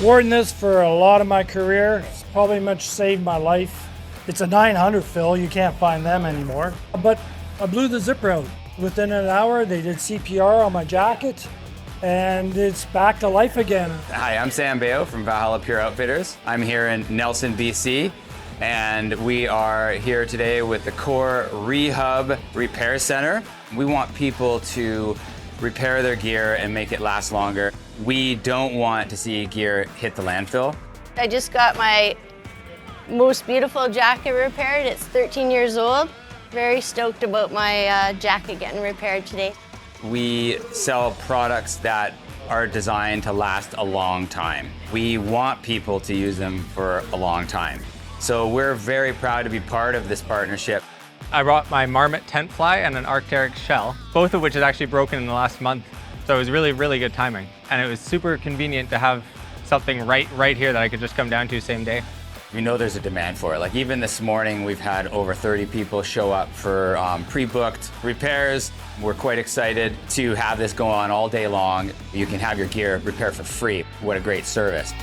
Worn this for a lot of my career. It's probably much saved my life. It's a 900 fill, you can't find them anymore. But I blew the zipper out. Within an hour, they did CPR on my jacket, and it's back to life again. Hi, I'm Sam Bayo from Valhalla Pure Outfitters. I'm here in Nelson, BC, and we are here today with the KORE Rehub Repair Center. We want people to repair their gear and make it last longer. We don't want to see gear hit the landfill. I just got my most beautiful jacket repaired. It's 13 years old. Very stoked about my jacket getting repaired today. We sell products that are designed to last a long time. We want people to use them for a long time. So we're very proud to be part of this partnership. I brought my marmot tent fly and an Arc'teryx shell, both of which is actually broken in the last month. So it was really good timing. And it was super convenient to have something right here that I could just come down to same day. We know there's a demand for it. Like even this morning, we've had over 30 people show up for pre-booked repairs. We're quite excited to have this go on all day long. You can have your gear repaired for free. What a great service.